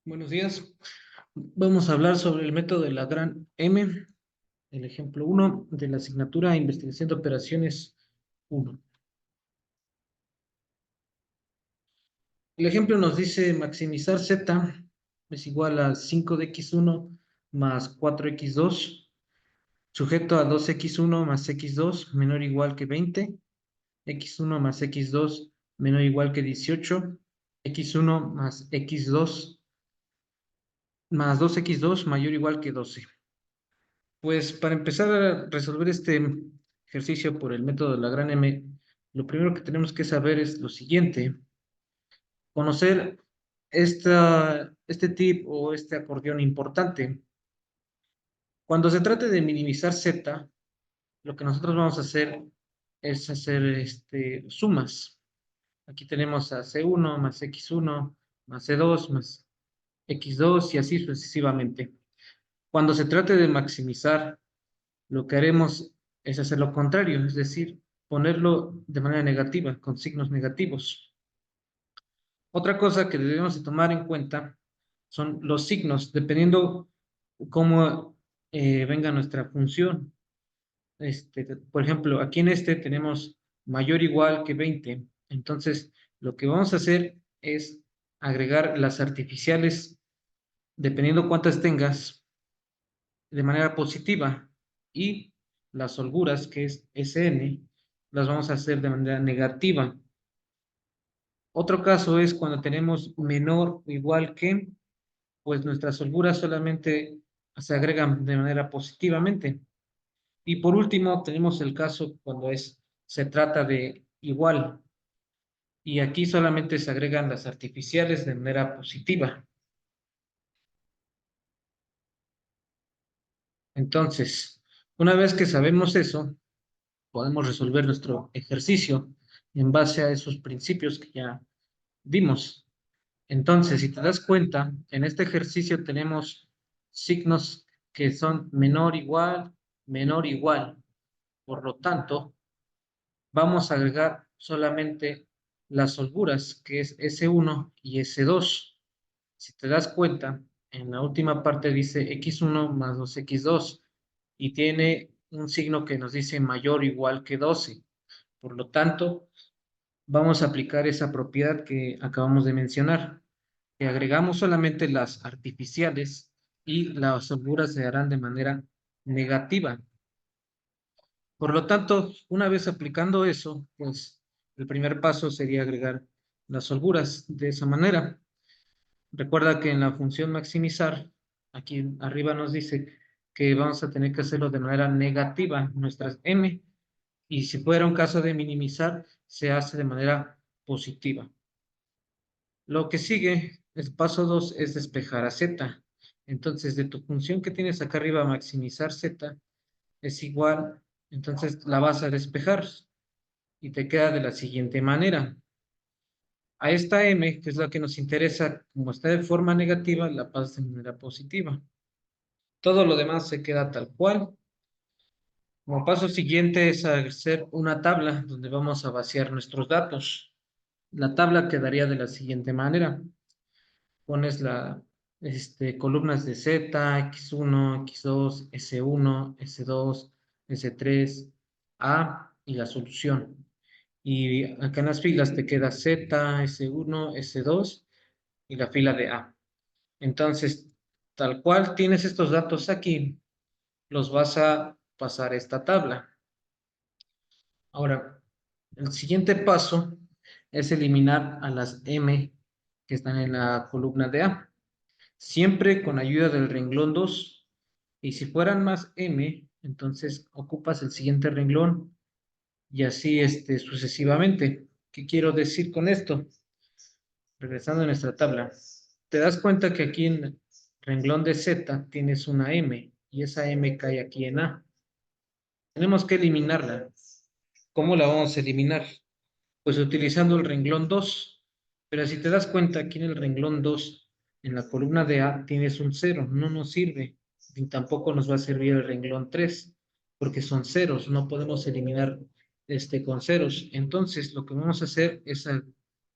Buenos días. Vamos a hablar sobre el método de la gran M, el ejemplo uno de la asignatura Investigación de Operaciones 1. El ejemplo nos dice maximizar Z es igual a 5 de x1 más 4x2, sujeto a 2x1 más x2 menor o igual que 20, x1 más x2 menor o igual que 18, x1 más x2 más 2x2 mayor o igual que 12. Pues para empezar a resolver este ejercicio por el método de la gran M, lo primero que tenemos que saber es lo siguiente: conocer este tip o este acordeón importante. Cuando se trate de minimizar Z, lo que nosotros vamos a hacer es hacer sumas. Aquí tenemos a C1 más X1 más C2 más X2 y así sucesivamente. Cuando se trate de maximizar, lo que haremos es hacer lo contrario, es decir, ponerlo de manera negativa, con signos negativos. Otra cosa que debemos de tomar en cuenta son los signos, dependiendo cómo venga nuestra función. Por ejemplo, aquí en tenemos mayor o igual que 20. Entonces, lo que vamos a hacer es agregar las artificiales, dependiendo cuántas tengas, de manera positiva, y las holguras, que es Sn, las vamos a hacer de manera negativa. Otro caso es cuando tenemos menor o igual que, pues nuestras holguras solamente se agregan de manera positivamente. Y por último, tenemos el caso cuando se trata de igual, y aquí solamente se agregan las artificiales de manera positiva. Entonces, una vez que sabemos eso, podemos resolver nuestro ejercicio en base a esos principios que ya vimos. Entonces, si te das cuenta, en este ejercicio tenemos signos que son menor igual, menor igual. Por lo tanto, vamos a agregar solamente las holguras, que es S1 y S2. Si te das cuenta, en la última parte dice X1 más 2X2 y tiene un signo que nos dice mayor o igual que 12. Por lo tanto, vamos a aplicar esa propiedad que acabamos de mencionar, que agregamos solamente las artificiales y las holguras se harán de manera negativa. Por lo tanto, una vez aplicando eso, pues el primer paso sería agregar las holguras de esa manera. Recuerda que en la función maximizar, aquí arriba nos dice que vamos a tener que hacerlo de manera negativa, nuestras m, y si fuera un caso de minimizar, se hace de manera positiva. Lo que sigue, el paso 2 es despejar a z. Entonces, de tu función que tienes acá arriba, maximizar z, es igual, entonces la vas a despejar y te queda de la siguiente manera. A esta m, que es la que nos interesa, como está de forma negativa, la pasas de manera positiva. Todo lo demás se queda tal cual. Como paso siguiente es hacer una tabla donde vamos a vaciar nuestros datos. La tabla quedaría de la siguiente manera. Pones columnas de Z, X1, X2, S1, S2, S3, A y la solución. Y acá en las filas te queda Z, S1, S2 y la fila de A. Entonces, tal cual tienes estos datos aquí, los vas a pasar a esta tabla. Ahora, el siguiente paso es eliminar a las M que están en la columna de A, siempre con ayuda del renglón 2. Y si fueran más M, entonces ocupas el siguiente renglón y así sucesivamente. ¿Qué quiero decir con esto? Regresando a nuestra tabla, te das cuenta que aquí en el renglón de Z tienes una M y esa M cae aquí en A. Tenemos que eliminarla. ¿Cómo la vamos a eliminar? Pues utilizando el renglón 2. Pero si te das cuenta, aquí en el renglón 2, en la columna de A, tienes un 0. No nos sirve. Ni tampoco nos va a servir el renglón 3, porque son ceros. No podemos eliminar con ceros. Entonces, lo que vamos a hacer es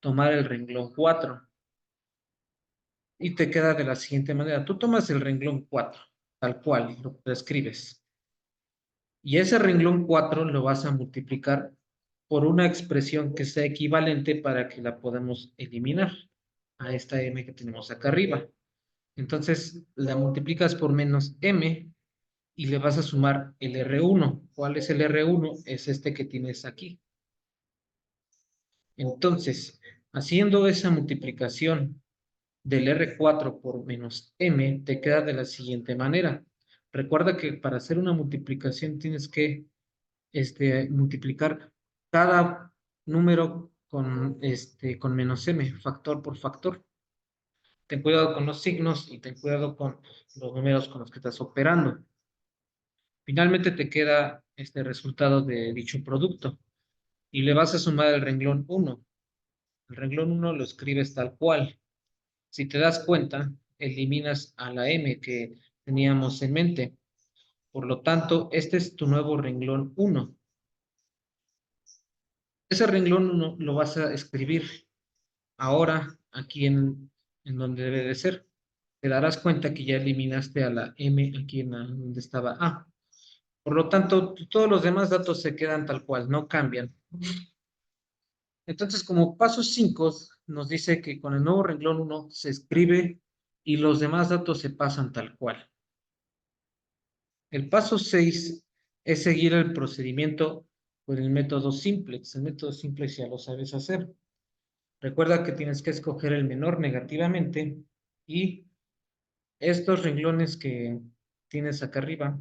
tomar el renglón 4. y te queda de la siguiente manera. Tú tomas el renglón 4, tal cual, lo escribes. Y ese renglón 4 lo vas a multiplicar por una expresión que sea equivalente para que la podamos eliminar a esta m que tenemos acá arriba. Entonces, la multiplicas por menos m y le vas a sumar el R1. ¿Cuál es el R1? Es este que tienes aquí. Entonces, haciendo esa multiplicación del R4 por menos M, te queda de la siguiente manera. Recuerda que para hacer una multiplicación tienes que multiplicar cada número con menos M, factor por factor. Ten cuidado con los signos y ten cuidado con los números con los que estás operando. Finalmente te queda este resultado de dicho producto y le vas a sumar el renglón 1. El renglón 1 lo escribes tal cual. Si te das cuenta, eliminas a la M que teníamos en mente. Por lo tanto, este es tu nuevo renglón 1. Ese renglón 1 lo vas a escribir ahora aquí en donde debe de ser. Te darás cuenta que ya eliminaste a la M aquí donde estaba A. Por lo tanto, todos los demás datos se quedan tal cual, no cambian. Entonces, como paso 5, nos dice que con el nuevo renglón 1 se escribe y los demás datos se pasan tal cual. El paso 6 es seguir el procedimiento por el método simplex. El método simplex ya lo sabes hacer. Recuerda que tienes que escoger el menor negativamente y estos renglones que tienes acá arriba,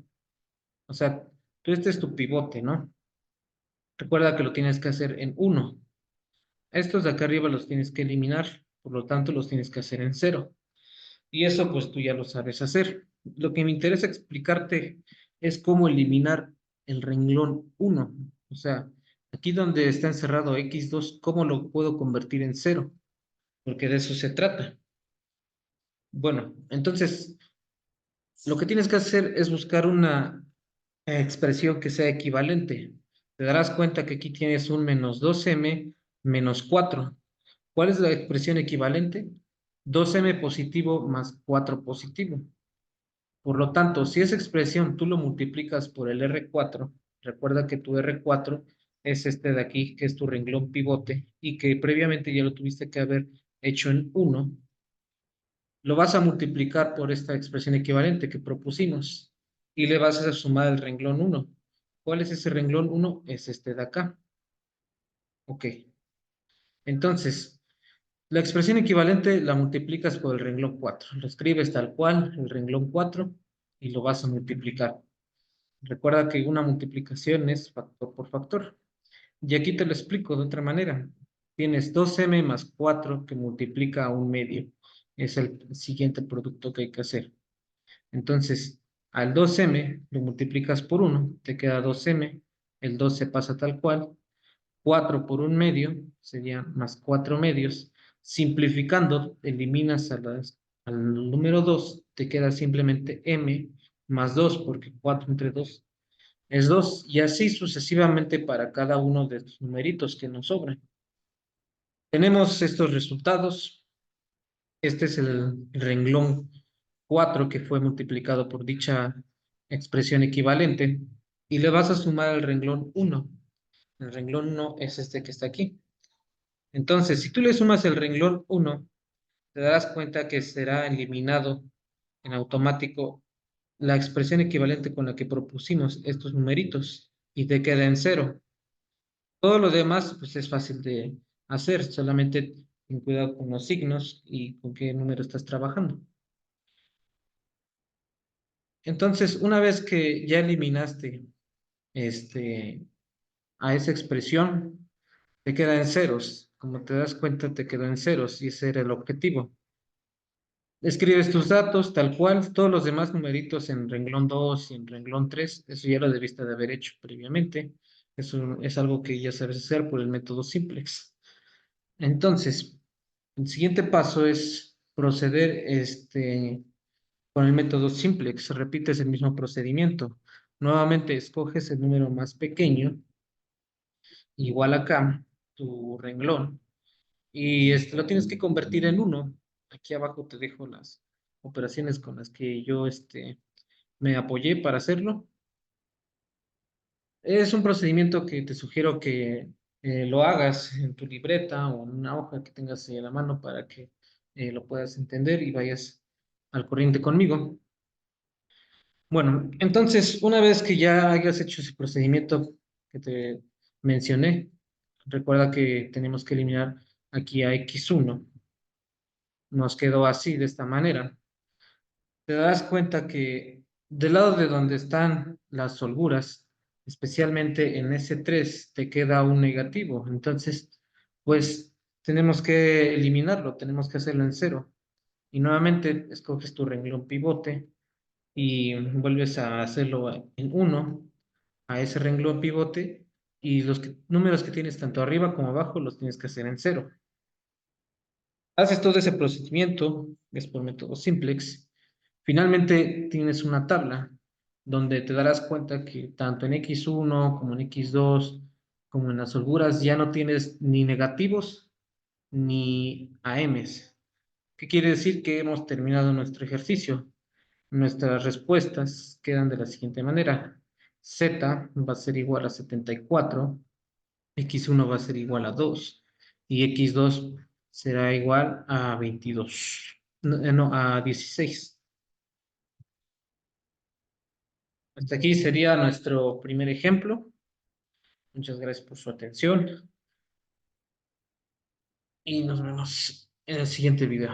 o sea, este es tu pivote, ¿no? Recuerda que lo tienes que hacer en 1. Estos de acá arriba los tienes que eliminar, por lo tanto los tienes que hacer en 0. Y eso pues tú ya lo sabes hacer. Lo que me interesa explicarte es cómo eliminar el renglón 1. O sea, aquí donde está encerrado x2, ¿cómo lo puedo convertir en 0? Porque de eso se trata. Bueno, entonces lo que tienes que hacer es buscar una expresión que sea equivalente. Te darás cuenta que aquí tienes un menos 2m menos 4. ¿Cuál es la expresión equivalente? 2m positivo más 4 positivo. Por lo tanto, si esa expresión tú lo multiplicas por el R4, recuerda que tu R4 es este de aquí, que es tu renglón pivote, y que previamente ya lo tuviste que haber hecho en 1, lo vas a multiplicar por esta expresión equivalente que propusimos, y le vas a sumar el renglón 1. ¿Cuál es ese renglón 1? Es este de acá. Ok. Entonces, la expresión equivalente la multiplicas por el renglón 4. Lo escribes tal cual, el renglón 4, y lo vas a multiplicar. Recuerda que una multiplicación es factor por factor. Y aquí te lo explico de otra manera. Tienes 2m más 4 que multiplica a un medio. Es el siguiente producto que hay que hacer. Entonces, al 2m lo multiplicas por 1, te queda 2m. El 2 se pasa tal cual. 4 por un medio sería más 4 medios. Simplificando, eliminas al número 2, te queda simplemente m más 2, porque 4 entre 2 es 2, y así sucesivamente para cada uno de estos numeritos que nos sobran. Tenemos estos resultados. Este es el renglón 4 que fue multiplicado por dicha expresión equivalente, y le vas a sumar al renglón 1. El renglón 1 es este que está aquí. Entonces, si tú le sumas el renglón 1, te darás cuenta que será eliminado en automático la expresión equivalente con la que propusimos estos numeritos y te queda en 0. Todo lo demás, pues es fácil de hacer, solamente ten cuidado con los signos y con qué número estás trabajando. Entonces, una vez que ya eliminaste este, a esa expresión, te queda en ceros. Como te das cuenta, te quedó en ceros y ese era el objetivo. Escribes tus datos tal cual, todos los demás numeritos en renglón 2 y en renglón 3, eso ya lo debiste de haber hecho previamente. Eso es algo que ya sabes hacer por el método simplex. Entonces, el siguiente paso es proceder con el método simplex. Repites el mismo procedimiento. Nuevamente escoges el número más pequeño, igual acá, tu renglón, y lo tienes que convertir en 1. Aquí abajo te dejo las operaciones con las que yo me apoyé para hacerlo. Es un procedimiento que te sugiero que lo hagas en tu libreta o en una hoja que tengas ahí a la mano para que lo puedas entender y vayas al corriente conmigo. Bueno, entonces, una vez que ya hayas hecho ese procedimiento que te mencioné, recuerda que tenemos que eliminar aquí a X1. Nos quedó así, de esta manera. Te das cuenta que del lado de donde están las holguras, especialmente en S3, te queda un negativo. Entonces, pues tenemos que eliminarlo, tenemos que hacerlo en cero. Y nuevamente escoges tu renglón pivote y vuelves a hacerlo en uno, a ese renglón pivote, y números que tienes tanto arriba como abajo los tienes que hacer en cero. Haces todo ese procedimiento, es por método simplex. Finalmente tienes una tabla donde te darás cuenta que tanto en X1 como en X2, como en las holguras, ya no tienes ni negativos ni AMs. ¿Qué quiere decir? Que hemos terminado nuestro ejercicio. Nuestras respuestas quedan de la siguiente manera. Z va a ser igual a 74, X1 va a ser igual a 2 y X2 será igual a 22. No, a 16. Hasta aquí sería nuestro primer ejemplo. Muchas gracias por su atención y nos vemos en el siguiente video.